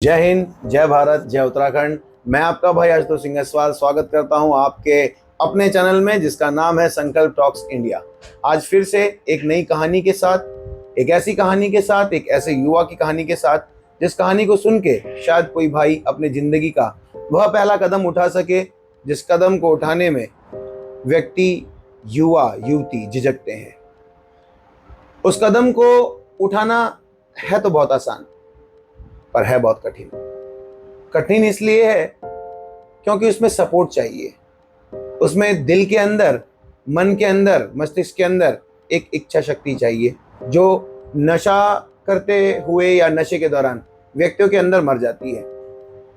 जय हिंद, जय भारत, जय उत्तराखंड। मैं आपका भाई आशुतोष सिंह स्वागत करता हूं आपके अपने चैनल में जिसका नाम है संकल्प टॉक्स इंडिया। आज फिर से एक नई कहानी के साथ, एक ऐसी कहानी के साथ, एक ऐसे युवा की कहानी के साथ जिस कहानी को सुन के शायद कोई भाई अपनी जिंदगी का वह पहला कदम उठा सके, जिस कदम को उठाने में व्यक्ति, युवा, युवती झिझकते हैं। उस कदम को उठाना है तो बहुत आसान, पर है बहुत कठिन। कठिन इसलिए है क्योंकि उसमें सपोर्ट चाहिए, उसमें दिल के अंदर, मन के अंदर, मस्तिष्क के अंदर एक इच्छा शक्ति चाहिए जो नशा करते हुए या नशे के दौरान व्यक्तियों के अंदर मर जाती है।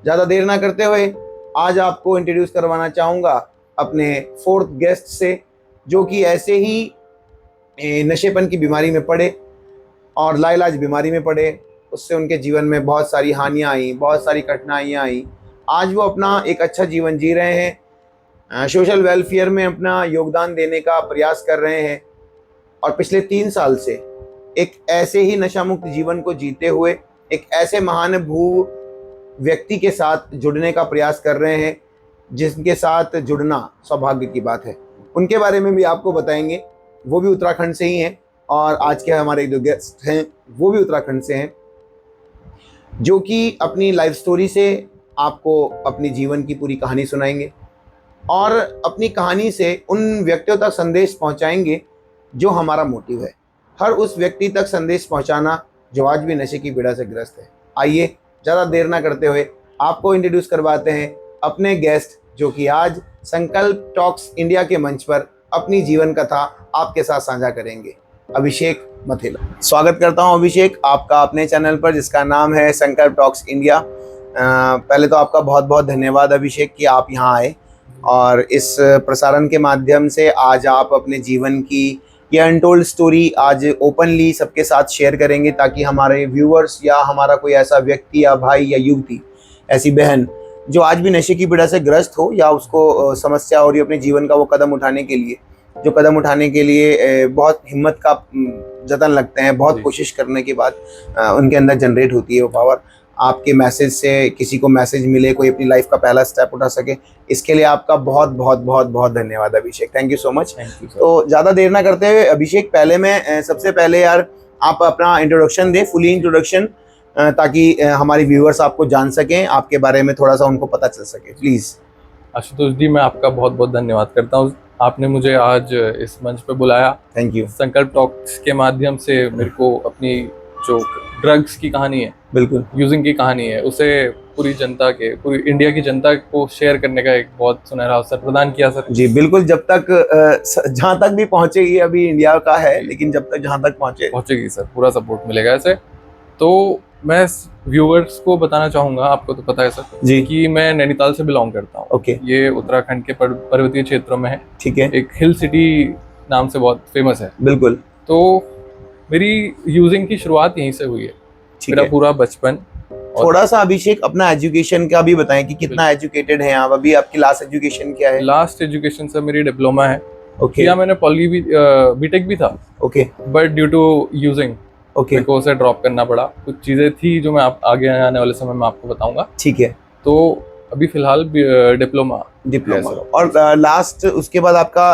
ज़्यादा देर ना करते हुए आज आपको इंट्रोड्यूस करवाना चाहूँगा अपने फोर्थ गेस्ट से, जो कि ऐसे ही नशेपन की बीमारी में पड़े और लाइलाज बीमारी में पड़े। उससे उनके जीवन में बहुत सारी हानियाँ आई, बहुत सारी कठिनाइयाँ आई। आज वो अपना एक अच्छा जीवन जी रहे हैं, सोशल वेलफेयर में अपना योगदान देने का प्रयास कर रहे हैं और पिछले 3 साल से एक ऐसे ही नशा मुक्त जीवन को जीते हुए एक ऐसे महानुभूत व्यक्ति के साथ जुड़ने का प्रयास कर रहे हैं जिनके साथ जुड़ना सौभाग्य की बात है। उनके बारे में भी आपको बताएंगे। वो भी उत्तराखंड से ही हैं और आज के हमारे जो गेस्ट हैं वो भी उत्तराखंड से हैं, जो कि अपनी लाइफ स्टोरी से आपको अपनी जीवन की पूरी कहानी सुनाएंगे और अपनी कहानी से उन व्यक्तियों तक संदेश पहुंचाएंगे जो हमारा मोटिव है। हर उस व्यक्ति तक संदेश पहुंचाना जो आज भी नशे की पीड़ा से ग्रस्त है। आइए ज़्यादा देर ना करते हुए आपको इंट्रोड्यूस करवाते हैं अपने गेस्ट, जो कि आज संकल्प टॉक्स इंडिया के मंच पर अपनी जीवन कथा आपके साथ साझा करेंगे। अभिषेक मथेला। स्वागत करता हूं अभिषेक आपका अपने चैनल पर जिसका नाम है संकल्प टॉक्स इंडिया। पहले तो आपका बहुत बहुत धन्यवाद अभिषेक कि आप यहां आए और इस प्रसारण के माध्यम से आज आप अपने जीवन की ये अनटोल्ड स्टोरी आज ओपनली सबके साथ शेयर करेंगे, ताकि हमारे व्यूअर्स या हमारा कोई ऐसा व्यक्ति या भाई या युवती, ऐसी बहन जो आज भी नशे की पीड़ा से ग्रस्त हो या उसको समस्या हो रही है अपने जीवन का, वो कदम उठाने के लिए, जो कदम उठाने के लिए बहुत हिम्मत का जतन लगते हैं, बहुत कोशिश करने के बाद उनके अंदर जनरेट होती है वो पावर। आपके मैसेज से किसी को मैसेज मिले, कोई अपनी लाइफ का पहला स्टेप उठा सके, इसके लिए आपका बहुत बहुत बहुत बहुत धन्यवाद Abhishek. Thank you so much. तो ज़्यादा देर ना करते हुए अभिषेक, पहले मैं सबसे पहले यार आप अपना इंट्रोडक्शन दें, फुली इंट्रोडक्शन, ताकि हमारे व्यूअर्स आपको जान सकें, आपके बारे में थोड़ा सा उनको पता चल सके। प्लीज़। आशुतोष जी, मैं आपका बहुत बहुत धन्यवाद करता हूँ, आपने मुझे आज इस मंच पे बुलाया। Thank you. संकल्प टॉक्स के माध्यम से मेरे को अपनी जो ड्रग्स की कहानी है, बिल्कुल यूजिंग की कहानी है, उसे पूरी इंडिया की जनता को शेयर करने का एक बहुत सुनहरा अवसर प्रदान किया सर। जी बिल्कुल। जब तक जहाँ तक भी पहुँचेगी, अभी इंडिया का है लेकिन जब तक जहाँ तक पहुँचेगी सर, पूरा सपोर्ट मिलेगा ऐसे। तो मैं व्यूअर्स को बताना चाहूँगा, आपको तो पता है सर जी कि मैं नैनीताल से बिलोंग करता हूँ। ओके। ये उत्तराखंड के पर्वतीय क्षेत्रों में है। ठीक है। एक हिल सिटी नाम से बहुत फेमस है। बिल्कुल। तो मेरी यूजिंग की शुरुआत यहीं से हुई है, मेरा पूरा बचपन। थोड़ा सा अभिषेक अपना एजुकेशन का भी बताएं कि कितना एजुकेटेड हैं आप अभी, आपकी लास्ट एजुकेशन क्या है? लास्ट एजुकेशन सर मेरी डिप्लोमा है। ओके। या मैंने बीटेक भी था। Okay. But due to using मेरे को उसे ड्रॉप करना पड़ा। कुछ चीजें थी जो मैं आगे आने वाले समय में आपको बताऊंगा। ठीक है। तो अभी फिलहाल डिप्लोमा। और लास्ट उसके बाद आपका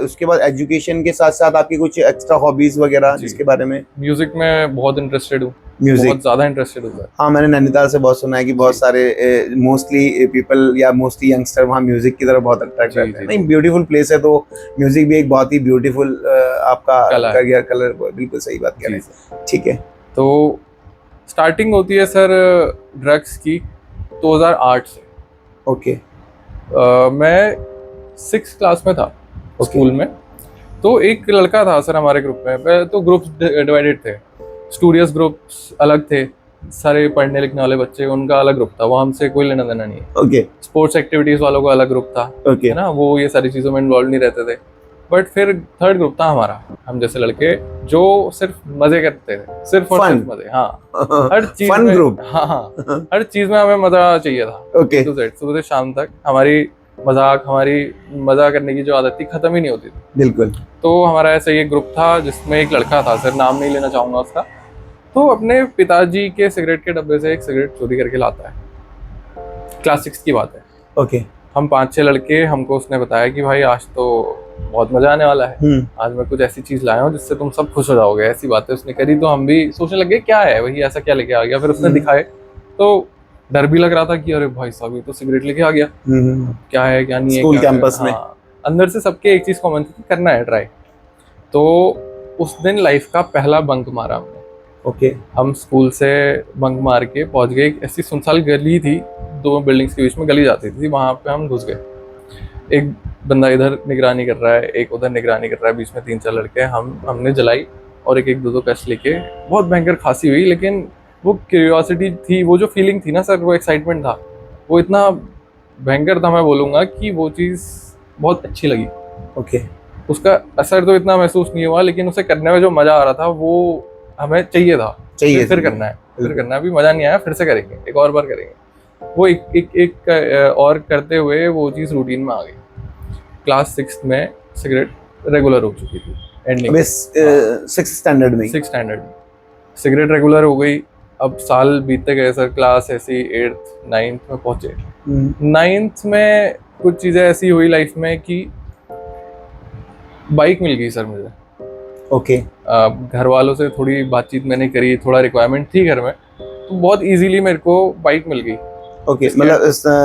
उसके बाद एजुकेशन के साथ साथ आपकी कुछ एक्स्ट्रा हॉबीज वगैरह जिसके बारे में? म्यूजिक में बहुत इंटरेस्टेड हूँ, म्यूजिक बहुत ज्यादा इंटरेस्टेड हूँ। हाँ, मैंने नैनीताल से बहुत सुना है कि बहुत सारे मोस्टली पीपल या मोस्टली यंगस्टर वहाँ म्यूजिक की तरफ बहुत अट्रैक्ट रहते हैं। नहीं, ब्यूटीफुल प्लेस है, तो म्यूजिक भी एक बहुत ही ब्यूटीफुल आपका करियर कलर। बिल्कुल सही बात कह रहे हैं। ठीक है। तो स्टार्टिंग होती है सर ड्रग्स की 2008 से। ओके। मैं 6th क्लास में था स्कूल में। तो एक लड़का था सर हमारे ग्रुप में। पहले तो ग्रुप्स डिवाइडेड थे, स्टूडियस ग्रुप्स अलग थे, सारे पढ़ने लिखने वाले बच्चे, उनका अलग ग्रुप था, वो हमसे कोई लेना देना नहीं है। ओके। स्पोर्ट्स एक्टिविटीज वालों का अलग ग्रुप था। ओके। है ना, वो ये सारी चीज़ों में इन्वॉल्व नहीं रहते थे। बट फिर थर्ड ग्रुप था हमारा, हम जैसे लड़के जो सिर्फ मजे करते थे, सिर्फ और सिर्फ मजे। हाँ, हर चीज फन में। ग्रुप। हाँ, हर चीज में हमें मजा चाहिए था। ओके। सुबह से शाम तक हमारी मजा करने की जो आदत थी खत्म ही नहीं होती थी। बिल्कुल। तो हमारा ऐसा ये ग्रुप था जिसमें एक लड़का था, सर नाम नहीं लेना चाहूंगा उसका, तो अपने पिताजी के सिगरेट के डब्बे से एक सिगरेट चोरी करके लाता है। क्लास 6 की बात है। ओके। हम 5-6 लड़के, हमको उसने बताया कि भाई आज तो बहुत मजा आने वाला है, आज मैं कुछ ऐसी चीज लाया हूँ जिससे तुम सब खुश हो जाओगे। ऐसी बातें उसने करी तो हम भी सोचने लगे क्या है वही, ऐसा क्या लेके आ गया। फिर उसने दिखाए तो डर भी लग रहा था कि अरे भाई साहब ये तो सिगरेट लेके आ गया, क्या है क्या नहीं है। स्कूल कैंपस में अंदर से सबके एक चीज कॉमन थी कि करना है ट्राई। तो उस दिन लाइफ का पहला बंक मारा हमने। ओके। हम स्कूल से बंक मार के पहुंच गए, एक ऐसी सुनसान गली थी, 2 बिल्डिंग्स के बीच में गली जाती थी, वहां पे हम घुस गए। एक बंदा इधर निगरानी कर रहा है, एक उधर निगरानी कर रहा है, बीच में 3-4 लड़के। हमने जलाई और एक 2 कश लेके बहुत भयंकर खांसी हुई, लेकिन वो क्यूरियोसिटी थी, वो जो फीलिंग थी ना सर, वो एक्साइटमेंट था, वो इतना भयंकर था, मैं बोलूँगा कि वो चीज़ बहुत अच्छी लगी। ओके। उसका असर तो इतना महसूस नहीं हुआ, लेकिन उसे करने में जो मज़ा आ रहा था वो हमें चाहिए था। फिर करना है, फिर करना है। अभी मज़ा नहीं आया, फिर से करेंगे, एक और बार करेंगे। वो एक और करते हुए वो चीज़ रूटीन में आ गई। क्लास 6 में सिगरेट रेगुलर हो चुकी थी। एंडिंग 6 स्टैंडर्ड में सिगरेट रेगुलर हो गई। अब साल बीतते गए सर, क्लास ऐसी 8th 9th में पहुंचे। 9th में कुछ चीज़ें ऐसी हुई लाइफ में कि बाइक मिल गई सर मुझे। ओके। घर वालों से थोड़ी बातचीत मैंने करी, थोड़ा रिक्वायरमेंट थी घर में, तो बहुत इजीली मेरे को बाइक मिल गई। ओके, मतलब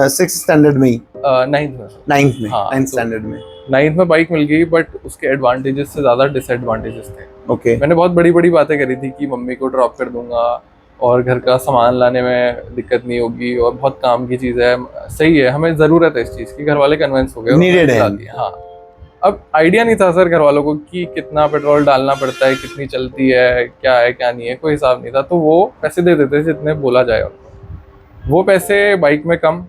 6 स्टैंडर्ड में ही? 9th में हाँ, 9th स्टैंडर्ड में 9th में बाइक मिल गई, बट उसके एडवांटेजेस से ज़्यादा डिसएडवांटेजेस थे। ओके। मैंने बहुत बड़ी बड़ी बातें करी थी कि मम्मी को ड्रॉप कर दूंगा और घर का सामान लाने में दिक्कत नहीं होगी और बहुत काम की चीज़ है, सही है, हमें ज़रूरत है इस चीज़ की। घर वाले कन्विंस हो गए, नीडेड है। हाँ। अब आइडिया नहीं था सर घर वालों को कि कितना पेट्रोल डालना पड़ता है, कितनी चलती है क्या नहीं है, कोई हिसाब नहीं था। तो वो पैसे दे देते जितने बोला जाए उनको। वो पैसे बाइक में कम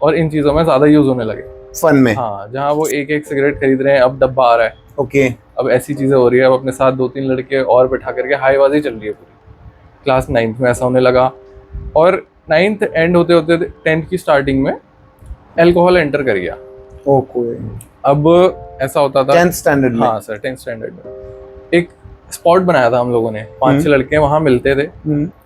और इन चीज़ों में ज़्यादा यूज़ होने लगे, फन में। हाँ, जहाँ वो एक सिगरेट खरीद रहे हैं, अब डब्बा आ रहा है। ओके। अब ऐसी चीज़ें हो रही है, अब अपने साथ 2-3 लड़के और बैठा करके हाईबाजी चल रही है पूरी। क्लास 9th में ऐसा होने लगा, और 9th एंड होते होते 10th की स्टार्टिंग में अल्कोहल एंटर कर गया। ओके। अब ऐसा होता था 10th स्टैंडर्ड में? हाँ सर, 10th स्टैंडर्ड में एक स्पॉट बनाया था हम लोगों ने, 5-6 लड़के वहाँ मिलते थे।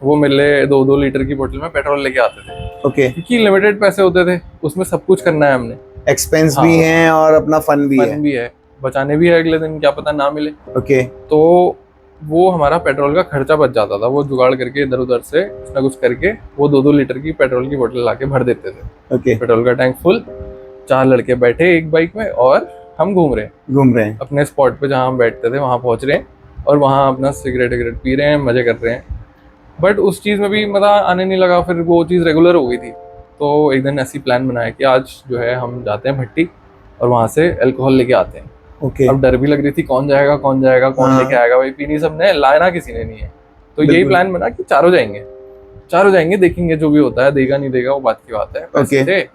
वो मिले 2-2 लीटर की बोतल में पेट्रोल लेके आते थे। ओके। क्योंकि लिमिटेड पैसे होते थे, उसमें सब कुछ करना है हमने, एक्सपेंस भी है और अपना फन भी है, बचाने भी है, अगले दिन क्या पता ना मिले। ओके। तो वो हमारा पेट्रोल का खर्चा बच जाता था, वो जुगाड़ करके इधर उधर से कुछ ना कुछ करके वो 2-2 लीटर की पेट्रोल की बोतल लाके भर देते थे। ओके। पेट्रोल का टैंक फुल, 4 लड़के बैठे एक बाइक में और हम घूम रहे हैं अपने स्पॉट पे जहाँ हम बैठते थे, वहाँ पहुँच रहे हैं और वहाँ अपना सिगरेट पी रहे हैं, मजे कर रहे हैं। बट उस चीज़ में भी मज़ा आने नहीं लगा, फिर वो चीज़ रेगुलर हो गई थी। तो एक दिन ऐसी प्लान बनाया कि आज जो है हम जाते हैं भट्टी और वहाँ से अल्कोहल लेके आते हैं। ओके। अब डर भी लग रही थी, कौन जाएगा कौन लेके आएगा, भाई पीनी सबने, लाना किसी ने नहीं है। तो यही प्लान बना कि चारों जाएंगे, देखेंगे जो भी होता है, देगा नहीं देगा वो बात की बात है। पैसे थे,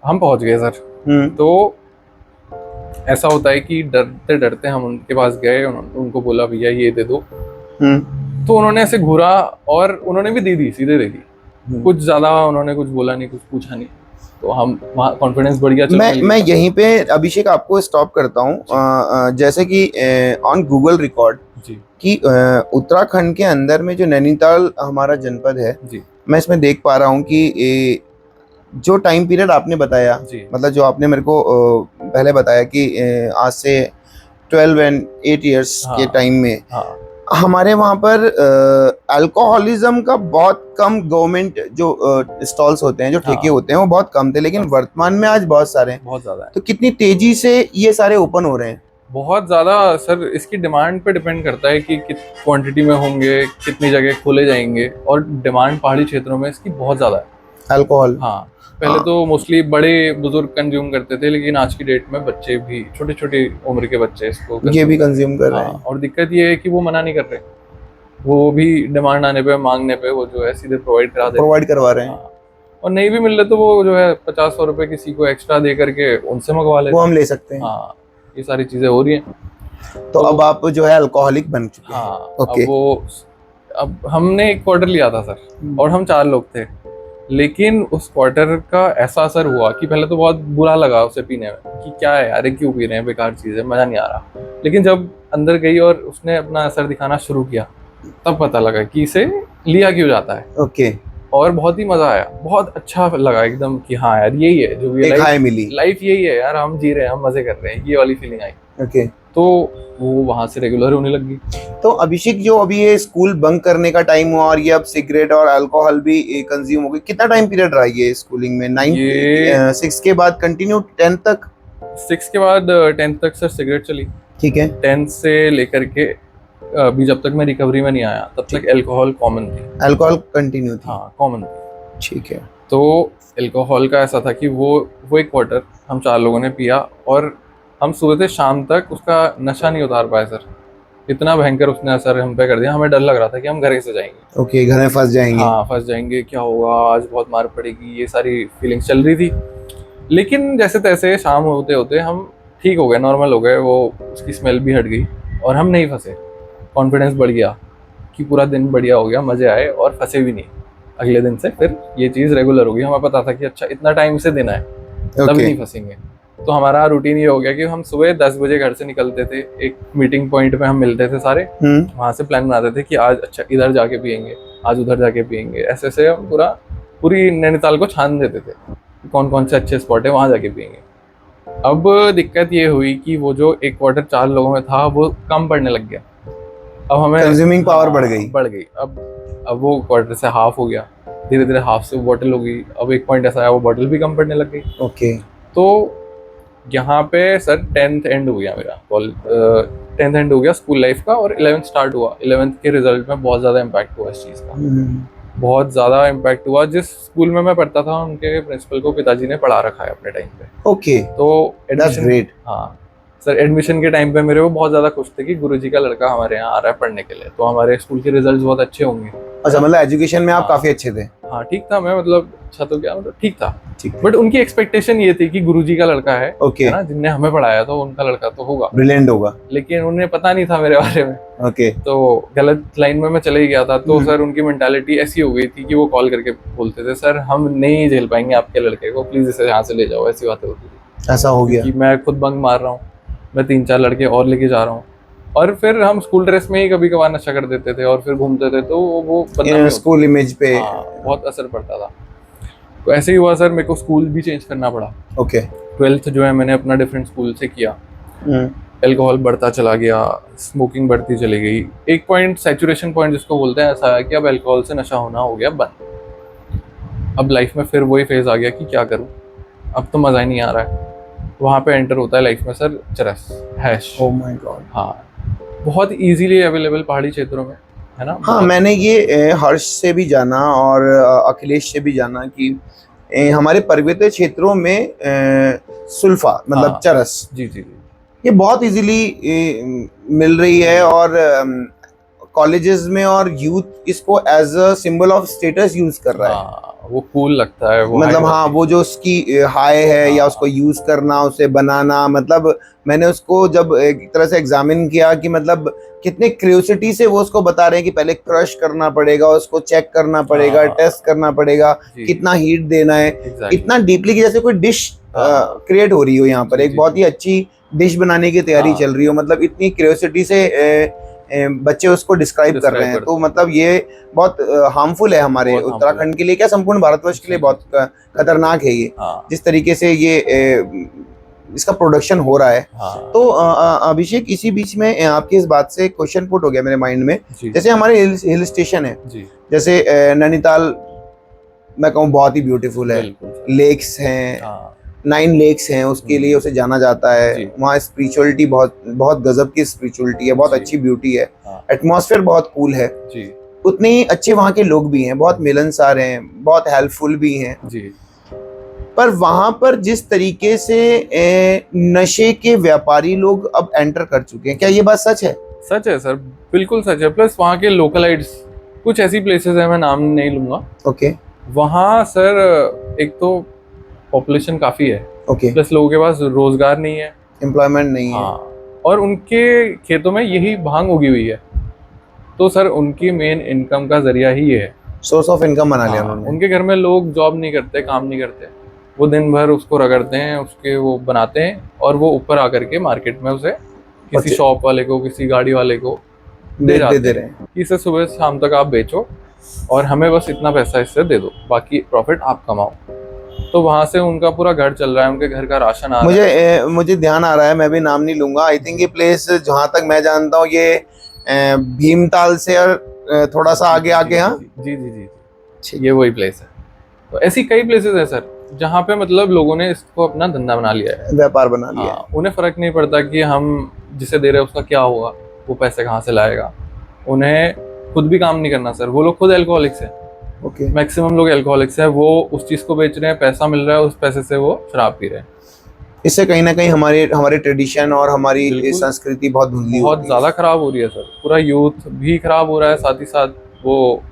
हम पहुंच गए सर। तो ऐसा होता है कि डरते डरते हम उनके पास गए, उनको बोला भैया ये दे दो। तो उन्होंने ऐसे घूरा और उन्होंने भी दे दी, सीधे दे दी, कुछ ज्यादा उन्होंने कुछ बोला नहीं, कुछ पूछा नहीं। तो हम वहाँ कॉन्फिडेंस बढ़ गया। मैं यहीं पे अभिषेक आपको स्टॉप करता हूँ। जैसे कि ऑन गूगल रिकॉर्ड कि उत्तराखंड के अंदर में जो नैनीताल हमारा जनपद है, मैं इसमें देख पा रहा हूँ कि जो टाइम पीरियड आपने बताया, मतलब जो आपने मेरे को पहले बताया कि आज से 12 and 8 years के टाइम में हमारे वहाँ पर अल्कोहलिज्म का बहुत कम, गवर्नमेंट जो स्टॉल्स होते हैं, जो ठेके होते हैं, वो बहुत कम थे, लेकिन वर्तमान में आज बहुत सारे हैं, बहुत ज्यादा है। तो कितनी तेजी से ये सारे ओपन हो रहे हैं? बहुत ज्यादा सर, इसकी डिमांड पे डिपेंड करता है कि क्वांटिटी में होंगे, कितनी जगह खोले जाएंगे, और डिमांड पहाड़ी क्षेत्रों में इसकी बहुत ज्यादा है अल्कोहल। हाँ, पहले तो मोस्टली बड़े बुजुर्ग कंज्यूम करते थे, लेकिन आज की डेट में बच्चे भी, छोटे छोटे उम्र के बच्चे इसको ये भी कंज्यूम कर रहे हैं। और दिक्कत ये है कि वो मना नहीं कर रहे, वो भी डिमांड आने पे, मांगने पे वो जो है सीधे प्रोवाइड करवा रहे हैं। और नहीं भी मिल रहे तो वो जो है 50-100 रुपए किसी को एक्स्ट्रा दे करके उनसे मंगवा लेते, वो हम ले सकते हैं। हाँ, ये सारी चीजें हो रही हैं। तो अब आप जो है अल्कोहलिक बन चुके हैं। हाँ, ओके। अब हमने एक क्वार्टर लिया था सर, और हम 4 लोग थे, लेकिन उस क्वार्टर का ऐसा असर हुआ कि पहले तो बहुत बुरा लगा उसे पीने में कि क्या है यार, क्यों पी रहे हैं, बेकार चीज़ है, मज़ा नहीं आ रहा। लेकिन जब अंदर गई और उसने अपना असर दिखाना शुरू किया, तब पता लगा कि इसे लिया क्यों जाता है। ओके, और बहुत ही मजा आया, बहुत अच्छा लगा एकदम कि हाँ यार यही है जो भी एक हाई मिली। लाइफ यही है यार, हम जी रहे हैं, हम मजे कर रहे हैं, ये वाली फीलिंग आई। ओके, तो वो वहां से रेगुलर होने लगी। तो अभिषेक जो अभी ये स्कूल बंक करने का टाइम हुआ और ये अब सिगरेट और अल्कोहल भी कंज्यूम हो गई, कितना टाइम पीरियड रहा ये स्कूलिंग में? ये 6 के बाद कंटिन्यू 10 तक? 6 के बाद 10th तक सर सिगरेट चली। ठीक है। 10th से लेकर के अभी जब तक मैं रिकवरी में नहीं आया तब तक अल्कोहल कॉमन थी। अल्कोहल कंटिन्यू थी? हाँ कॉमन थी। ठीक है। तो अल्कोहल का ऐसा था कि वो एक क्वार्टर हम 4 लोगों ने पिया और हम सुबह से शाम तक उसका नशा नहीं उतार पाए सर। इतना भयंकर उसने असर हम पे कर दिया, हमें डर लग रहा था कि हम घर से जाएंगे। ओके, घर में फंस जाएंगे। हाँ फंस जाएंगे, क्या होगा आज, बहुत मार पड़ेगी, ये सारी फीलिंग्स चल रही थी। लेकिन जैसे तैसे शाम होते होते हम ठीक हो गए, नॉर्मल हो गए, वो उसकी स्मेल भी हट गई और हम नहीं फंसे। कॉन्फिडेंस बढ़ गया कि पूरा दिन बढ़िया हो गया, मजे आए और फंसे भी नहीं। अगले दिन से फिर ये चीज़ रेगुलर हो गई, हमें पता था कि अच्छा इतना टाइम से देना है तभी नहीं फंसेंगे। तो हमारा रूटीन ये हो गया कि हम सुबह 10 बजे घर से निकलते थे, एक मीटिंग पॉइंट पे हम मिलते थे सारे, वहाँ से प्लान बनाते थे कि आज अच्छा इधर जाके पियेंगे, आज उधर जाके पियेंगे, ऐसे ऐसे हम पूरी नैनीताल को छान देते थे कौन कौन से अच्छे स्पॉट है वहाँ जाके पियेंगे। अब दिक्कत ये हुई कि वो जो एक क्वार्टर 4 लोगों में था वो कम पड़ने लग गया। अब हमें कंज्यूमिंग पावर बढ़ गई। अब वो क्वार्टर से हाफ हो गया, धीरे धीरे हाफ से बॉटल हो गई, अब एक पॉइंट ऐसा आया वो बॉटल भी कम पड़ने लग गई। ओके। तो यहाँ पे सर 10th एंड हो गया मेरा, 10th एंड हो गया स्कूल लाइफ का और 11th स्टार्ट हुआ। 11th के रिजल्ट में बहुत ज़्यादा इम्पैक्ट हुआ इस चीज़ का, बहुत ज़्यादा इम्पैक्ट हुआ। जिस स्कूल में मैं पढ़ता था उनके प्रिंसिपल को पिताजी ने पढ़ा रखा है अपने टाइम पे। ओके, तो दैट्स ग्रेट। हाँ सर, एडमिशन के टाइम पे मेरे वो बहुत ज़्यादा खुश थे कि गुरुजी का लड़का हमारे यहाँ आ रहा है पढ़ने के लिए, तो हमारे स्कूल के रिजल्ट बहुत अच्छे होंगे। अच्छा, मतलब एजुकेशन में आप हाँ। काफी अच्छे थे? हाँ ठीक था, मैं मतलब अच्छा तो क्या, मतलब ठीक था। ठीक। बट उनकी एक्सपेक्टेशन ये थी कि गुरुजी का लड़का है, ओके, है ना, जिनने हमें पढ़ाया तो उनका लड़का तो होगा, ब्रिलियंट होगा। लेकिन उन्हें पता नहीं था मेरे बारे में। ओके। तो गलत लाइन में मैं चले ही गया था। तो सर उनकी मेंटालिटी ऐसी हो गई थी कि वो कॉल करके बोलते थे, सर हम नहीं झेल पाएंगे आपके लड़के को, प्लीज इसे यहाँ से ले जाओ। ऐसी बातें होती थी। ऐसा हो गया कि मैं खुद बंक मार रहा हूँ, मैं 3-4 लड़के और लेके जा रहा हूँ, और फिर हम स्कूल ड्रेस में ही कभी कभार नशा कर देते थे और फिर घूमते थे, तो वो बदनामी स्कूल इमेज पे बहुत असर पड़ता था। तो ऐसे ही हुआ सर, मेरे को स्कूल भी चेंज करना पड़ा। ओके। 12th जो है मैंने अपना डिफरेंट स्कूल से किया। अल्कोहल बढ़ता चला गया, स्मोकिंग बढ़ती चली गई। एक पॉइंट, सैचुरेशन पॉइंट जिसको बोलते हैं, ऐसा है कि अब अल्कोहल से नशा होना हो गया बंद। अब लाइफ में फिर वही फेज आ गया कि क्या करूं, अब तो मज़ा ही नहीं आ रहा है। वहाँ पे एंटर होता है लाइफ में सर चरस, हैश। Oh my God. हाँ, बहुत इजीली अवेलेबल पहाड़ी क्षेत्रों में, है ना। हाँ, मैंने ये हर्ष से भी जाना और अखिलेश से भी जाना कि हमारे पर्वतीय क्षेत्रों में सुल्फा मतलब हाँ, चरस, जी जी जी, ये बहुत इजीली मिल रही है और कॉलेजेस में और यूथ इसको as a symbol of status use कर रहा है। हाँ, वो कूल लगता है वो, मतलब हाँ, वो जो उसकी हाई है या उसको यूज करना, उसे बनाना, मतलब मैंने उसको जब एक तरह से एग्जामिन किया कि मतलब कितने क्यूरियोसिटी से वो उसको बता रहे हैं कि पहले क्रश करना पड़ेगा, उसको चेक करना पड़ेगा, टेस्ट करना पड़ेगा, कितना हीट देना है, इतना डीपली कि जैसे कोई डिश क्रिएट हो रही हो यहाँ पर, एक बहुत ही अच्छी डिश बनाने की तैयारी चल रही हो। मतलब इतनी क्यूरियोसिटी से बच्चे उसको डिस्क्राइब कर रहे हैं। तो मतलब ये बहुत हार्मफुल है हमारे उत्तराखंड के लिए, क्या संपूर्ण भारतवर्ष के लिए बहुत खतरनाक है ये, जिस तरीके से ये इसका प्रोडक्शन हो रहा है। तो अभिषेक, इसी बीच में आपकी इस बात से क्वेश्चन पुट हो गया मेरे माइंड में। जैसे हमारे हिल स्टेशन है, जैसे नैनीताल मैं कहूँ बहुत ही ब्यूटीफुल है, लेक्स हैं, 9 लेक्स हैं, उसके लिए उसे जाना जाता है। वहाँ स्पिरिचुअलिटी बहुत बहुत गजब की स्पिरिचुअलिटी है, बहुत अच्छी ब्यूटी है, एटमॉस्फेयर बहुत कूल है, उतने ही अच्छे वहाँ के लोग भी हैं, बहुत मिलनसार हैं, बहुत हेल्पफुल भी हैं। पर वहाँ पर जिस तरीके से नशे के व्यापारी लोग अब एंटर कर चुके हैं, क्या ये बात सच है? सच है सर, बिल्कुल सच है। प्लस वहाँ के लोकलाइट्स, कुछ ऐसी प्लेसेस है, मैं नाम नहीं लूंगा। ओके। वहाँ सर एक तो पॉपुलेशन काफी है, प्लस लोगों के पास रोजगार नहीं है, एम्प्लॉयमेंट नहीं है, और उनके खेतों में यही भांग उगी हुई है। तो सर उनकी मेन इनकम का जरिया ही ये है, सोर्स ऑफ इनकम बना लिया उन्होंने। उनके घर में लोग जॉब नहीं करते, काम नहीं करते, वो दिन भर उसको रगड़ते हैं, उसके वो बनाते हैं, और वो ऊपर आकर के मार्केट में उसे किसी शॉप वाले को, किसी गाड़ी वाले को दे जाते दे हैं रहे हैं। कि इसे सुबह से शाम तक आप बेचो और हमें बस इतना पैसा इससे दे दो, बाकी प्रॉफिट आप कमाओ। तो वहां से उनका पूरा घर चल रहा है, उनके घर का राशन आ रहा है। मुझे ध्यान आ रहा है, मैं भी नाम नहीं लूंगा। आई थिंक ये प्लेस जहां तक मैं जानता हूँ ये भीमताल से और थोड़ा सा आगे आके। हाँ जी जी जी जी, ये वही प्लेस है। तो ऐसी कई प्लेसेस है सर जहाँ पे मतलब लोगों ने इसको अपना धंधा बना लिया है, व्यापार बना लिया है। हाँ, उन्हें फर्क नहीं पड़ता कि हम जिसे दे रहे हैं उसका क्या होगा, वो पैसे कहाँ से लाएगा। उन्हें खुद भी काम नहीं करना सर, वो लोग खुद एल्कोहलिक्स है। ओके। मैक्सिमम लोग एल्कोहलिक्स है, वो उस चीज को बेच रहे हैं, पैसा मिल रहा है, उस पैसे से वो शराब पी रहे हैं। इससे कहीं ना कहीं हमारे हमारे ट्रेडिशन और हमारी बिल्कुल। संस्कृति बहुत धुंधली बहुत होती है। ज्यादा खराब हो रही है सर, पूरा यूथ भी खराब हो रहा है, साथ ही साथ वो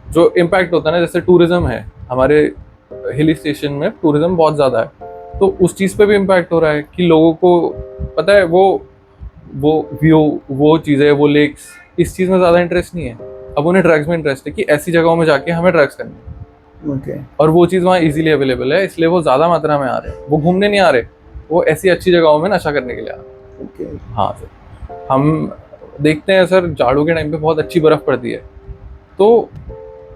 जो इम्पैक्ट होता है ना, जैसे टूरिज्म है हमारे हिल स्टेशन में, टूरिज्म बहुत ज्यादा है, तो उस चीज पे भी इम्पैक्ट हो रहा है कि लोगों को पता है वो व्यू, वो चीजें, वो लेक्स, इस चीज में ज्यादा इंटरेस्ट नहीं है। अब उन्हें ड्रग्स में इंटरेस्ट है कि ऐसी जगहों में जाके हमें ड्रग्स करनी है। ओके। और वो चीज़ वहाँ इजीली अवेलेबल है, इसलिए वो ज़्यादा मात्रा में आ रहे हैं। वो घूमने नहीं आ रहे, वो ऐसी अच्छी जगहों में नशा करने के लिए आ रहे हैं। ओके। हाँ सर, हम देखते हैं सर जाड़ों के टाइम पे बहुत अच्छी बर्फ़ पड़ती है, तो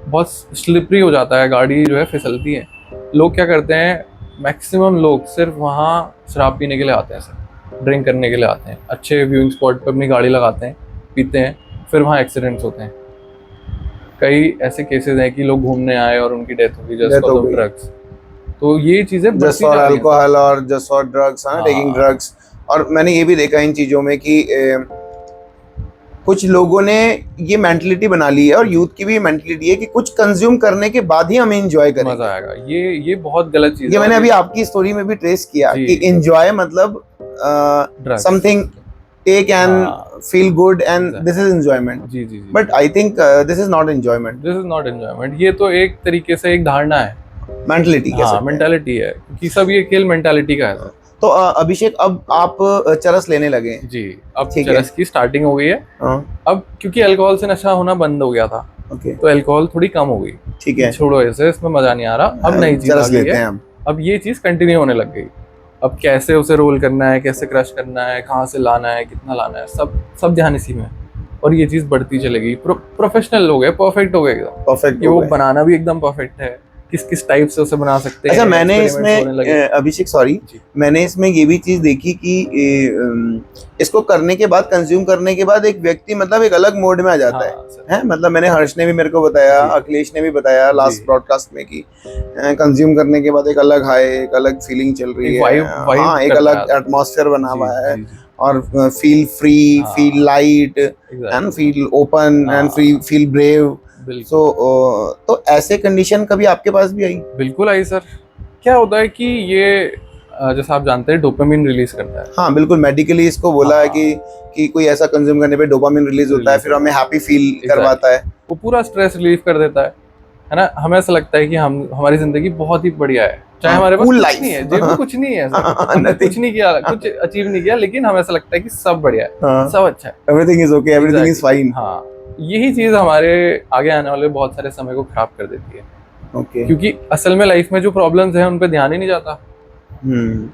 बहुत स्लिपरी हो जाता है, गाड़ी जो है फिसलती है। लोग क्या करते हैं, मैक्सिमम लोग सिर्फ वहाँ शराब पीने के लिए आते हैं सर, ड्रिंक करने के लिए आते हैं, अच्छे व्यूइंग स्पॉट पर अपनी गाड़ी लगाते हैं, पीते हैं, फिर वहाँ एक्सीडेंट्स होते हैं। कई ऐसे केसेस हैं कि लोग घूमने आए और उनकी डेथ हो गई जस्ट बिकॉज़ ऑफ ड्रग्स। तो ये चीजें जस्ट फॉर अल्कोहल और जस्ट फॉर ड्रग्स, हाँ, टेकिंग ड्रग्स। और मैंने ये भी देखा इन चीजों में कि कुछ लोगों ने ये मेंटलिटी बना ली है और यूथ की भी मेंटलिटी है कि कुछ कंज्यूम करने के बाद ही हमें एंजॉय करेंगे, मजा आएगा। ये बहुत गलत चीज है। ये मैंने अभी आपकी स्टोरी में भी ट्रेस किया कि एंजॉय मतलब something take and feel good and this is enjoyment. जी जी जी। But I think this is not enjoyment. This is not enjoyment, ये तो एक तरीके से एक धारणा है, मेंटलिटी। हाँ, मेंटालिटी है कि सब ये खेल मेंटालिटी का है। तो अभिषेक, अब आप चरस लेने लगे हैं। जी, अब चरस की स्टार्टिंग हो गई है। अब क्योंकि अल्कोहल से नशा होना बंद हो गया था, तो अल्कोहल थोड़ी कम हो गई। ठीक है, छोड़ो ऐसे, इसमें मजा नहीं आ रहा। अब नई चीज आ गई है, अब ये चीज कंटिन्यू होने लग गई। अब कैसे उसे रोल करना है, कैसे क्रश करना है, कहाँ से लाना है, कितना लाना है, सब ध्यान इसी में। और ये चीज बढ़ती चलेगी। प्रोफेशनल हो गए, परफेक्ट हो गए एकदम, परफेक्ट। वो बनाना भी एकदम परफेक्ट है, किस टाइप से उसे बना सकते हैं। अच्छा, मैंने इसमें अभिषेक सॉरी, मैंने इसमें ये भी चीज देखी कि इसको करने के बाद, कंज्यूम करने के बाद एक व्यक्ति मतलब एक अलग मोड में आ जाता है। मतलब मैंने हर्ष ने भी मेरे को बताया, अखिलेश ने भी बताया लास्ट ब्रॉडकास्ट में कि कंज्यूम करने के बाद एक अलग हाई, एक अलग फीलिंग चल रही है, हाँ, एक अलग एटमॉस्फेयर बना हुआ है और feel free, feel light and feel open and feel brave. तो ऐसे कंडीशन कभी आपके पास भी आई? बिल्कुल आई सर। क्या होता है कि ये जैसे आप जानते हैं डोपामिन रिलीज करता है। हाँ बिल्कुल, मेडिकली इसको बोला है कि कोई ऐसा कंज्यूम करने पे डोपामिन रिलीज होता है, फिर हमें हैप्पी फील करवाता है। वो पूरा स्ट्रेस रिलीव कर देता है ना। हमें ऐसा लगता है कि हमारी जिंदगी बहुत ही बढ़िया है, चाहे हमारे पास कुछ नहीं है, जेब में कुछ नहीं है, कुछ नहीं किया, कुछ अचीव नहीं किया, लेकिन हमें ऐसा लगता है कि सब बढ़िया है, सब अच्छा है, everything is okay, everything is fine. हाँ, यही चीज हमारे आगे आने वाले बहुत सारे समय को खराब कर देती है। क्योंकि असल में लाइफ में जो प्रॉब्लम्स हैं उन पे ध्यान ही नहीं जाता।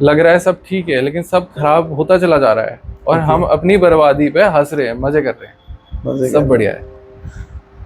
लग रहा है सब ठीक है, लेकिन सब खराब होता चला जा रहा है और हम अपनी बर्बादी पे हंस रहे हैं, मजे कर रहे हैं, सब बढ़िया है।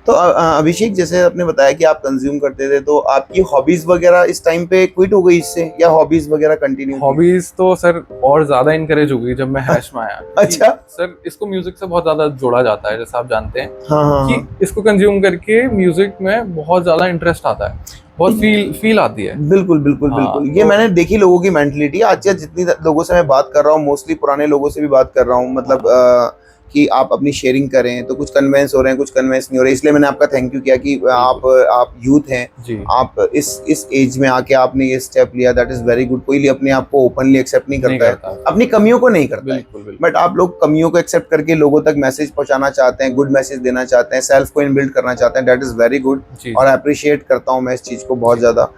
तो अभिषेक, जैसे आपने बताया कि आप कंज्यूम करते थे, तो आपकी हॉबीज वगैरह इस टाइम पे क्विट हो गई इससे, या हॉबीज वगैरह कंटिन्यू? हॉबीज तो सर और ज्यादा इनकरेज हो गई जब मैं हैश में आया। अच्छा सर, इसको म्यूजिक से बहुत ज्यादा जोड़ा जाता है, जैसे आप जानते हैं। हाँ, कि इसको कंज्यूम करके म्यूजिक में बहुत ज्यादा इंटरेस्ट आता है, बहुत फील आती है। बिल्कुल बिल्कुल बिल्कुल। ये मैंने देखी लोगों की मेंटलिटी। आज जितनी लोगों से मैं बात कर रहा हूँ, मोस्टली पुराने लोगों से भी बात कर रहा हूँ, मतलब कि आप अपनी शेयरिंग करें, तो कुछ कन्वेंस हो रहे हैं, कुछ कन्वेंस नहीं हो रहे। इसलिए मैंने आपका थैंक यू किया कि आप यूथ हैं, आप इस एज में आके आपने ये स्टेप लिया, दैट इज वेरी गुड। कोई अपने आप को ओपनली एक्सेप्ट नहीं करता है, अपनी कमियों को नहीं करता है, बट आप लोग कमियों को एक्सेप्ट करके लोगों तक मैसेज पहुंचाना चाहते हैं, गुड मैसेज देना चाहते हैं, सेल्फ को इनबिल्ड करना चाहते हैं, दैट इज वेरी गुड। और अप्रिशिएट करता हूँ मैं इस चीज को बहुत ज्यादा,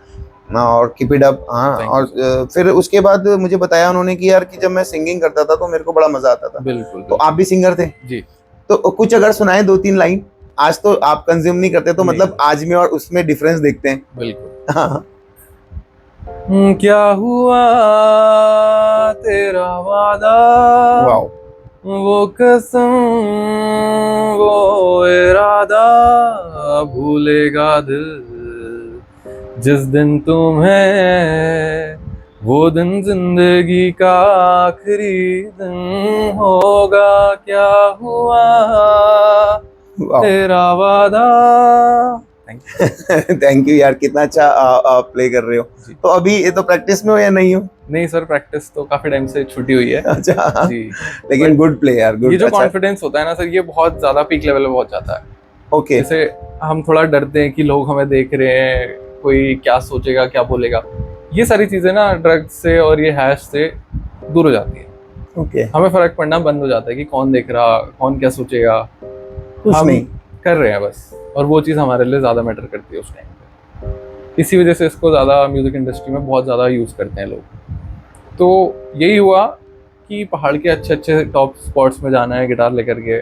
और कीप इट अप। हाँ, और फिर उसके बाद मुझे बताया उन्होंने कि यार कि जब मैं सिंगिंग करता था तो मेरे को बड़ा मजा आता था। बिल्कुल। तो आप भी सिंगर थे जी, तो कुछ अगर सुनाए 2-3 लाइन। आज तो आप कंज्यूम नहीं करते, तो मतलब आज में और उसमें डिफरेंस देखते हैं। बिल्कुल। हाँ। क्या हुआ तेरा वादा, वाओ, वो कसम, वो इरादा भूलेगा दिल जिस दिन तुम्हें, वो दिन जिंदगी का आखिरी दिन होगा, क्या हुआ तेरा वादा। थैंक यू यार, कितना अच्छा आप प्ले कर रहे हो। जी। तो अभी ये तो प्रैक्टिस में हो या नहीं हो? नहीं सर, प्रैक्टिस तो काफी टाइम से छुट्टी हुई है। अच्छा जी। लेकिन गुड प्ले यार, गुड। ये जो अच्छा, कॉन्फिडेंस होता है ना सर, ये बहुत ज्यादा पीक लेवल पे पहुंच जाता है। ओके। जैसे हम थोड़ा डरते हैं कि लोग हमें देख रहे हैं, कोई क्या सोचेगा क्या बोलेगा, ये सारी चीजें ना ड्रग्स से और ये हैश से दूर हो जाती है। ओके, हमें फर्क पड़ना बंद हो जाता है कि कौन देख रहा, कौन क्या सोचेगा, कुछ हम नहीं कर रहे हैं बस, और वो चीज़ हमारे लिए ज़्यादा मैटर करती है उस टाइम पे। इसी वजह से इसको ज़्यादा म्यूज़िक इंडस्ट्री में बहुत ज़्यादा यूज़ करते हैं लोग। तो यही हुआ कि पहाड़ के अच्छे अच्छे टॉप स्पॉट्स में जाना है गिटार लेकर के।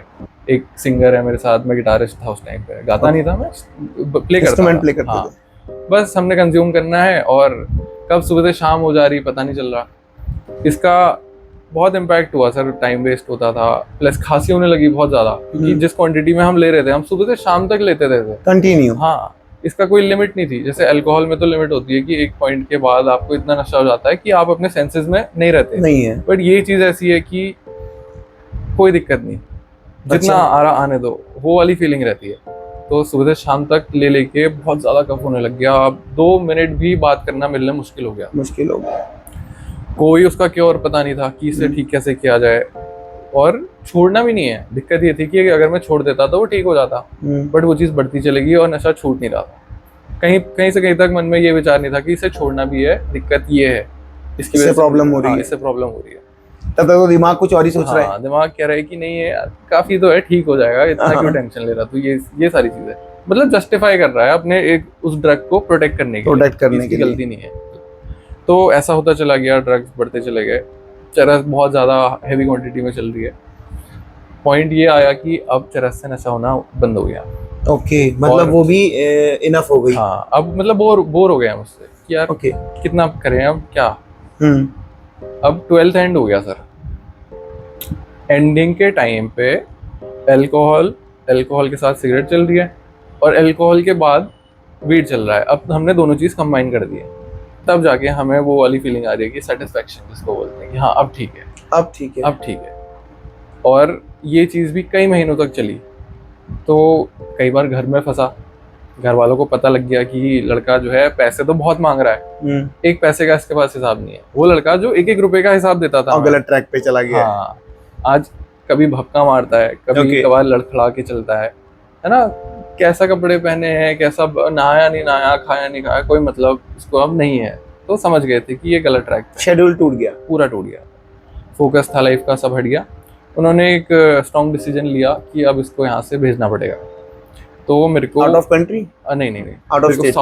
एक सिंगर है मेरे साथ, मैं गिटारिस्ट था उस टाइम पे, गाता नहीं था मैं, प्ले करता इंस्ट्रूमेंट था। प्ले करते हाँ, थे। बस हमने कंज्यूम करना है, और कब सुबह से शाम हो जा रही पता नहीं चल रहा। इसका बहुत इम्पैक्ट हुआ सर, टाइम वेस्ट होता था, प्लस खांसी होने लगी बहुत ज़्यादा, क्योंकि जिस क्वांटिटी में हम ले रहे थे हम सुबह से शाम तक लेते थे। कंटिन्यू। हाँ, इसका कोई लिमिट नहीं थी। जैसे अल्कोहल में तो लिमिट होती है कि एक पॉइंट के बाद आपको इतना नशा हो जाता है कि आप अपने सेंसेस में नहीं रहते। नहीं है। बट ये चीज़ ऐसी है कि कोई दिक्कत नहीं, जितना अच्छा। आ रहा आने दो, वो वाली फीलिंग रहती है। तो सुबह से शाम तक ले लेके बहुत ज़्यादा कफ होने लग गया। अब 2 मिनट भी बात करना मिलना मुश्किल हो गया। मुश्किल हो गया। कोई उसका क्योर पता नहीं था कि इसे ठीक कैसे किया जाए, और छोड़ना भी नहीं है। दिक्कत ये थी कि अगर मैं छोड़ देता तो वो ठीक हो जाता, बट वो चीज़ बढ़ती चलेगी और नशा छूट नहीं रहा था। कहीं कहीं से कहीं तक मन में ये विचार नहीं था कि इसे छोड़ना भी है, दिक्कत ये है, इसकी वजह इससे से प्रॉब्लम हो रही हाँ, है। इससे प्रॉब्लम हो रही है। तब तक तो दिमाग कुछ और ही सोच रहा है। हाँ, दिमाग कह रहा है कि नहीं है यार, काफी तो है, ठीक हो जाएगा, इतना क्यों टेंशन ले रहा तू। ये सारी चीजें मतलब जस्टिफाई कर रहा है अपने एक उस ड्रग को प्रोटेक्ट करने के लिए, प्रोटेक्ट करने इसकी के लिए। गलती नहीं है। तो ऐसा होता चला गया, ड्रग्स बढ़ते चले गए, चरस बहुत ज़्यादा हैवी क्वांटिटी में चल रही है। पॉइंट ये आया कि अब चरस से नशा होना बंद हो गया। ओके, मतलब और- वो भी इनफ हो गई। हाँ, अब मतलब बोर हो गया मुझसे कि यार ओके। कितना करें अब क्या। हम्म। अब 12th एंड हो गया सर। एंडिंग के टाइम पे अल्कोहल के साथ सिगरेट चल रही है, और अल्कोहल के बाद वीड चल रहा है। अब हमने दोनों चीज़ कंबाइन कर दी है, तब जाके हमें वो वाली फीलिंग आ रही है कि सेटिस्फैक्शन जिसको बोलते हैं कि हाँ अब ठीक है, अब ठीक है। अब ठीक है। और ये चीज़ भी कई महीनों तक चली। तो कई बार घर में फंसा, घर वालों को पता लग गया कि लड़का जो है पैसे तो बहुत मांग रहा है, एक पैसे का इसके पास हिसाब नहीं है। वो लड़का जो 1-1 रुपए का हिसाब देता था और गलत ट्रैक पे चला गया। हाँ, आज कभी भपका मारता है, कभी कभार लड़खड़ा के चलता है ना। कैसा कपड़े पहने हैं, कैसा नहाया नहीं नहाया, खाया नहीं खाया, कोई मतलब इसको अब नहीं है। तो समझ गए थे कि ये गलत ट्रैक पे, शेड्यूल टूट गया, पूरा टूट गया, फोकस था लाइफ का सब हट गया। उन्होंने एक स्ट्रॉन्ग डिसीजन लिया कि अब इसको यहाँ से भेजना पड़ेगा। तो मेरे को आउट ऑफ कंट्री, नहीं out of state,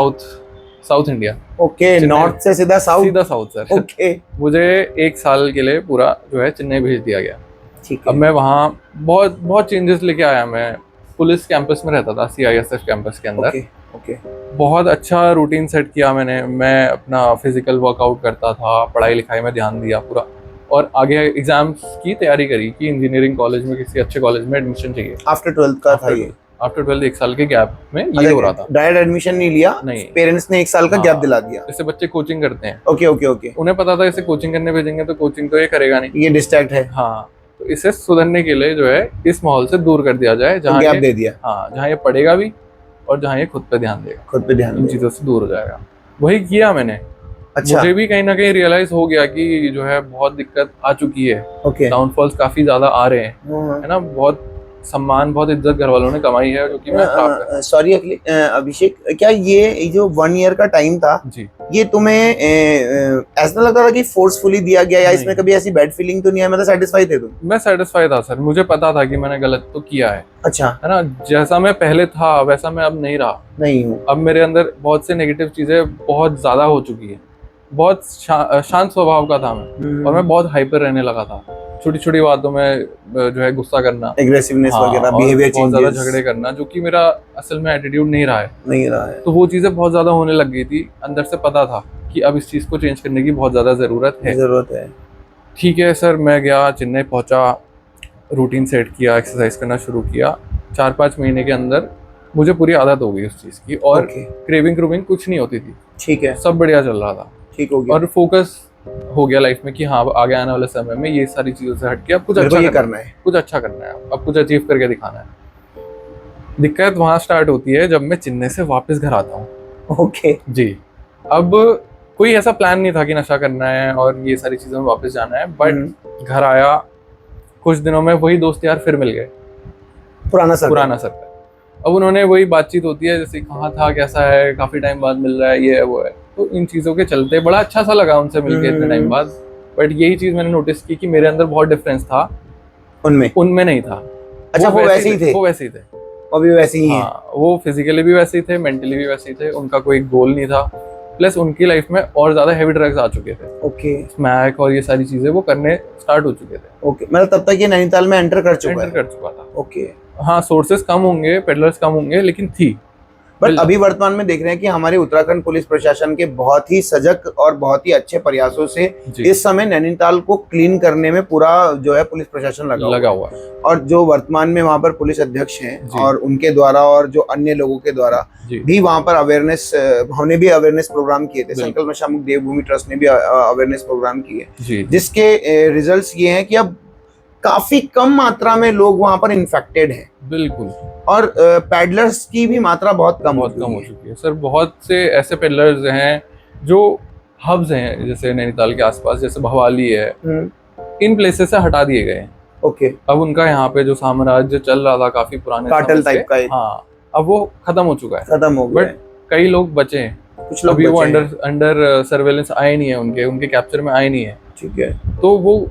south India. Okay, north से सीधा साउथ सर। ओके। मुझे 1 साल के लिए पूरा जो है चेन्नई भेज दिया गया। ठीक अब है। मैं वहाँ बहुत चेंजेस लेके आया। मैं पुलिस कैंपस में रहता था, CISF कैंपस के अंदर। ओके। बहुत अच्छा रूटीन सेट किया मैंने। मैं अपना फिजिकल वर्कआउट करता था, पढ़ाई लिखाई में ध्यान दिया पूरा, और आगे एग्जाम्स की तैयारी करी कि इंजीनियरिंग कॉलेज में, किसी अच्छे कॉलेज में एडमिशन चाहिए। आफ्टर 12th का था ये? आफ्टर 12th 1 साल के गैप में ये हो रहा था। डायरेक्ट एडमिशन नहीं लिया? नहीं, पेरेंट्स ने 1 साल का गैप दिला दिया। जैसे बच्चे कोचिंग करते हैं, ओके ओके ओके। उन्हें पता था इसे कोचिंग करने भेजेंगे तो कोचिंग तो ये करेगा नहीं, ये डिस्ट्रैक्ट है। हाँ, तो इसे सुधरने के लिए जो है इस माहौल से दूर कर दिया जाए, जहाँ गैप दे दिया। हाँ, जहाँ ये पढ़ेगा भी और जहाँ ये खुद पे ध्यान देगा, खुद पे ध्यान इन चीज़ों से दूर हो जाएगा। वही किया मैंने। अच्छा। मुझे भी कहीं ना कहीं रियलाइज हो गया कि जो है बहुत दिक्कत आ चुकी है, ओके। डाउनफॉल्स काफी ज्यादा आ रहे हैं, है ना। बहुत सम्मान, बहुत इज्जत घर वालों ने कमाई है, जो कि मैं प्राप्त है। सॉरी अभिषेक, क्या ये जो 1 ईयर का टाइम था, जी, ये तुम्हें ऐसा लगता था कि फोर्सफुली दिया गया, या नहीं। इसमें कभी ऐसी बैड फीलिंग तो नहीं है? मतलब सेटिस्फाई थे तुम? मैं सेटिस्फाई था सर। मुझे पता था कि मैंने गलत तो किया है अच्छा। है ना। जैसा मैं पहले था वैसा मैं अब नहीं रहा। नहीं हूँ। अब मेरे अंदर बहुत से नेगेटिव चीजें बहुत ज्यादा हो चुकी है। बहुत शांत स्वभाव का था मैं, और मैं बहुत हाइपर रहने लगा था। छोटी छोटी बातों में जो है गुस्सा करना, एग्रेसिवनेस वगैरह, और बिहेवियर बहुत ज्यादा चेंजेस, झगड़े करना, जो कि मेरा असल में एटीट्यूड नहीं रहा है। नहीं रहा है। तो वो चीजें बहुत ज्यादा होने लग गई थी। अंदर से पता था कि अब इस चीज को चेंज करने की बहुत ज्यादा जरूरत है। जरूरत है। ठीक है सर, मैं गया, चेन्नई पहुंचा, रूटीन सेट किया, एक्सरसाइज करना शुरू किया, 4-5 महीने के अंदर मुझे पूरी आदत हो गई उस चीज़ की, और क्रेविंग क्रूविंग कुछ नहीं होती थी। ठीक है, सब बढ़िया चल रहा था, ठीक हो गया, और फोकस हो गया लाइफ में कि हाँ, अब आगे आने वाले समय में ये सारी चीज़ों से हट के अब कुछ मेरे को अच्छा ये करना है। कुछ अच्छा करना है, अब कुछ अचीव करके दिखाना है। दिक्कत वहाँ स्टार्ट होती है जब मैं चेन्नई से वापस घर आता हूँ। ओके जी, अब कोई ऐसा प्लान नहीं था कि नशा करना है और ये सारी चीज़ों में वापस जाना है, बट घर आया, कुछ दिनों में वही दोस्त यार फिर मिल गए, पुराना सर्कल। अब उन्होंने वही बातचीत होती है जैसे कहाँ था, कैसा है, काफ़ी टाइम बाद मिल रहा है, ये है वो है, तो इन चीज़ों के चलते बड़ा अच्छा सा लगा उनसे मिलके इतने टाइम बाद। बट यही चीज़ मैंने नोटिस की कि मेरे अंदर बहुत डिफरेंस था, उनमें नहीं था। अच्छा, वो वैसे ही थे, वो वैसे ही थे, अभी वैसे ही हैं। हाँ, वो फिजिकली भी वैसे ही थे, मेंटली भी वैसे ही थे, उनका कोई गोल नहीं था। प्लस उनकी लाइफ में और ज्यादा हैवी ड्रग्स आ चुके थे, ओके, स्मैक और ये सारी चीजें वो करने स्टार्ट हो चुके थे। ओके, मतलब तब तक ये नैनीताल में एंटर कर चुका था। ओके, हाँ, सोर्सेस कम होंगे, पेडलर्स कम होंगे, लेकिन थी। बट अभी वर्तमान में देख रहे हैं कि हमारे उत्तराखंड पुलिस प्रशासन के बहुत ही सजग और बहुत ही अच्छे प्रयासों से इस समय नैनीताल को क्लीन करने में पूरा जो है पुलिस प्रशासन लगा हुआ है। और जो वर्तमान में वहाँ पर पुलिस अध्यक्ष हैं और उनके द्वारा और जो अन्य लोगों के द्वारा भी वहाँ पर अवेयरनेस, हमने भी अवेयरनेस प्रोग्राम किए थे, संकल्प नशामुक्त देवभूमि ट्रस्ट ने भी अवेयरनेस प्रोग्राम किए, जिसके रिजल्ट्स ये हैं कि अब काफी कम मात्रा में लोग वहां पर इन्फेक्टेड हैं। बिल्कुल, और पैडलर्स की भी मात्रा बहुत कम हो चुकी है सर। बहुत से ऐसे पैडलर्स हैं जो हब्स हैं, जैसे नैनीताल के आसपास, जैसे भवाली है, इन प्लेसेस से हटा दिए गए हैं। ओके, अब उनका यहाँ पे जो साम्राज्य चल रहा था काफी पुराने कार्टेल टाइप का, हाँ, अब वो खत्म हो चुका है, खत्म हो गया। बट कई लोग बचे हैं, कुछ लोग अभी वो अंडर सर्वेलेंस आए नहीं है, उनके कैप्चर में आए नहीं है। ठीक है, तो वो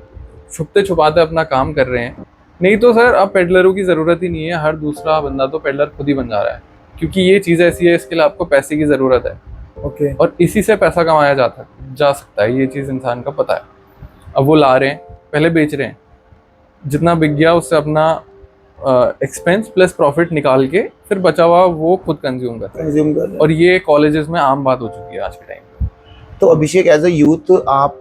छुपते छुपाते अपना काम कर रहे हैं। नहीं तो सर अब पेडलरों की जरूरत ही नहीं है, हर दूसरा बंदा तो पेडलर खुद ही बन जा रहा है, क्योंकि ये चीज ऐसी है, इसके लिए आपको पैसे की जरूरत है। ओके, और इसी से पैसा कमाया जा सकता है, ये चीज इंसान का पता है। अब वो ला रहे हैं, पहले बेच रहे हैं, जितना बिक गया उससे अपना एक्सपेंस प्लस प्रॉफिट निकाल के फिर बचा हुआ वो खुद कंज्यूम करते हैं। और ये कॉलेजेस में आम बात हो चुकी है आज के टाइम। तो अभिषेक, एज अ यूथ आप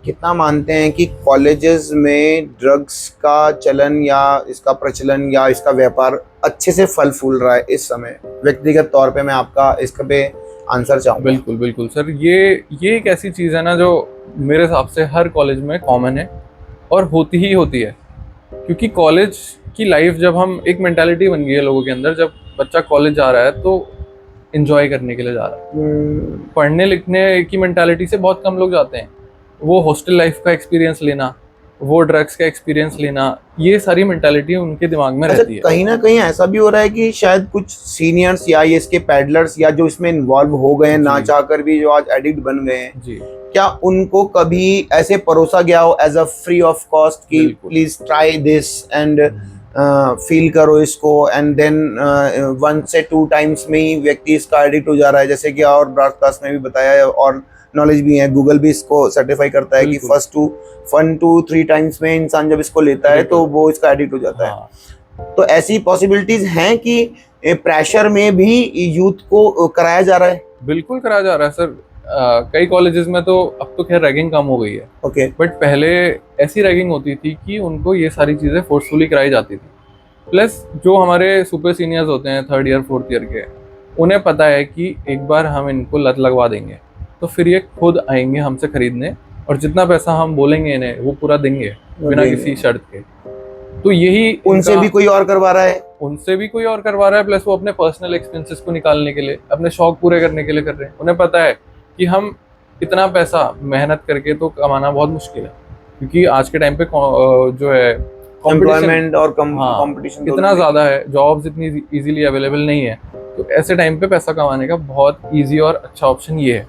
कितना मानते हैं कि कॉलेजेस में ड्रग्स का चलन या इसका प्रचलन या इसका व्यापार अच्छे से फल फूल रहा है इस समय? व्यक्तिगत तौर पे मैं आपका इस पे आंसर चाहूँगा। बिल्कुल बिल्कुल सर, ये एक ऐसी चीज़ है ना जो मेरे हिसाब से हर कॉलेज में कॉमन है और होती ही होती है। क्योंकि कॉलेज की लाइफ, जब हम एक मेंटालिटी बन गई है लोगों के अंदर, जब बच्चा कॉलेज जा रहा है तो एंजॉय करने के लिए जा रहा है। पढ़ने लिखने की मेंटालिटी से बहुत कम लोग जाते हैं। वो हॉस्टल लाइफ का एक्सपीरियंस लेना, वो ड्रग्स का एक्सपीरियंस लेना, ये सारी मेंटालिटी उनके दिमाग में रहती है। कहीं ना कहीं ऐसा भी हो रहा है कि शायद कुछ सीनियर्स या ये इसके पैडलर्स या जो इसमें इन्वॉल्व हो गए हैं ना चाहकर भी, जो आज एडिक्ट बन गए हैं जी, क्या उनको कभी ऐसे परोसा गया हो as a free of cost कि please try this and feel करो इसको, एंड देन 1 से 2 टाइम्स में ही व्यक्ति इसका एडिक्ट हो जा रहा है, जैसे कि और ब्रॉडकास्ट में भी बताया है और नॉलेज भी है, गूगल भी इसको सर्टिफाई करता है कि 1 to 3 टाइम्स में इंसान जब इसको लेता है तो वो इसका एडिक्ट हो जाता है। तो ऐसी पॉसिबिलिटीज हैं कि प्रेशर में भी यूथ को कराया जा रहा है? बिल्कुल कराया जा रहा है सर। कई कॉलेजेस में तो अब तो खैर रैगिंग कम हो गई है, ओके, बट पहले ऐसी रैगिंग होती थी कि उनको ये सारी चीज़ें फोर्सफुली कराई जाती थी। प्लस जो हमारे सुपर सीनियर्स होते हैं 3rd ईयर 4th ईयर के, उन्हें पता है कि एक बार हम इनको लत लगवा देंगे तो फिर ये खुद आएंगे हमसे खरीदने, और जितना पैसा हम बोलेंगे इन्हें वो पूरा देंगे बिना किसी शर्त के। तो यही उनसे भी कोई और करवा रहा है, प्लस वो अपने पर्सनल एक्सपेंसेस को निकालने के लिए, अपने शौक पूरे करने के लिए कर रहे हैं। उन्हें पता है कि हम इतना पैसा मेहनत करके तो कमाना बहुत मुश्किल है, क्योंकि आज के टाइम पे जो है एम्प्लॉयमेंट और कंपटीशन इतना ज़्यादा है, जॉब्स इतनी इजीली अवेलेबल नहीं है। तो ऐसे टाइम पे पैसा कमाने का बहुत इजी और अच्छा ऑप्शन ये है।